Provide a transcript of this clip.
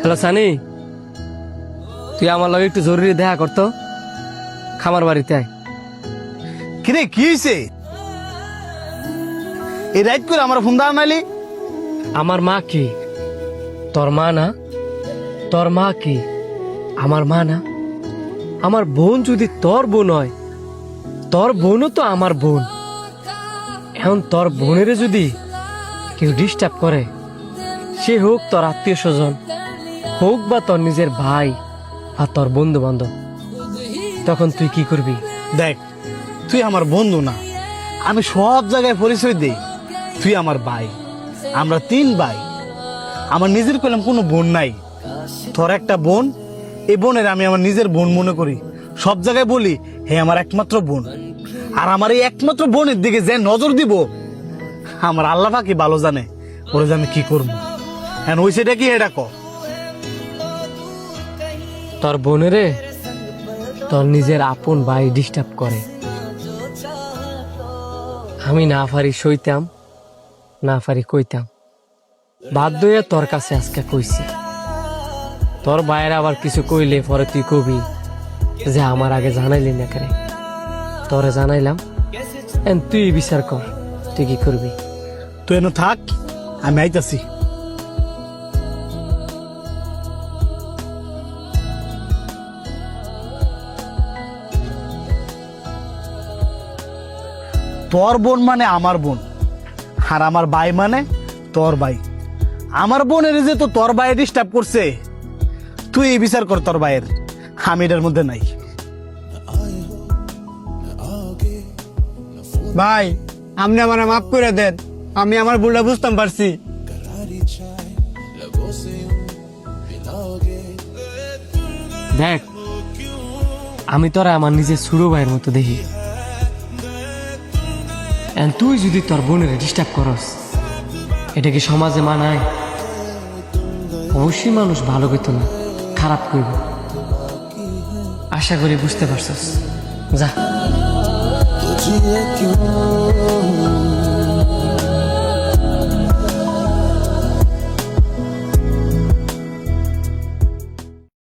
Hello Sunny, তুই আমার লগে একটু জরুরি দেখা করতো, খামার বাড়িতে আয়। কিরে কি হয়েছে? এই রাইট করে আমার ফোন দাঁড় নাইলি? আমার মা কি তোর মা না? তোর মা কি আমার মা না? আমার বোন যদি তোর বোন হয়, তোর বোনও তো আমার বোন। এখন তোর বোনের যদি কেউ ডিস্টার্ব করে, সে হোক তোর আত্মীয় স্বজন, হোক বা তোর নিজের ভাই আর তোর বন্ধু বান্ধব, তখন তুই কি করবি? দেখ, তুই আমার বন্ধু না, আমি সব জায়গায় পরিচয় দেই। তুই আমার ভাই, আমরা 3 ভাই। আমার নিজের কইলাম কোনো বোন নাই। তোর একটা বোন, এই বোনের আমি আমার নিজের বোন মনে করি। সব জায়গায় বলি হে আমার একমাত্র বোন। আর আমার এই একমাত্র বোনের দিকে যে নজর দিব, আমার আল্লাহ পাকি ভালো জানে ওরে যে আমি কি করবো। হ্যাঁ ওই সেটা কি এটা ক। তোর বোনেরে তোর নিজের আপন ভাই ডিস্টার্ব করে। আমি না পারি সইতাম, না পারি কইতাম, বাধ্য হয়ে তোর কাছে আজকে কইছি। তোর ভাইয়ের আবার কিছু কইলে পরে তুই কবি যে আমার আগে জানাইলি না কেন। তোরে জানাইলাম, তুই বিচার কর তুই কি করবি। তুই এনে থাক, আমি আইতাছি। তোর বোন মানে আমার বোন, আর আমার ভাই মানে তোর ভাই। আমার বোনের যে তো তোর ভাই ডিস্টার্ব করছে, তুই এই বিচার কর তোর ভাইয়ের। আমি এটার মধ্যে নাই। ভাই, আপনি আমার মাফ করে দেন, আমি আমার ভুলটা বুঝতাম পারছি। দেখ, আমি তোরা আমার নিজের ছোট ভাইয়ের মতো দেখি। তুই যদি তোর বোনের ডিস্টার্ব করস, এটা কি সমাজে মানায়? অবশ্যই মানুষ ভালো কইত না, খারাপ কইব। আশা করি বুঝতে পারছস। যা।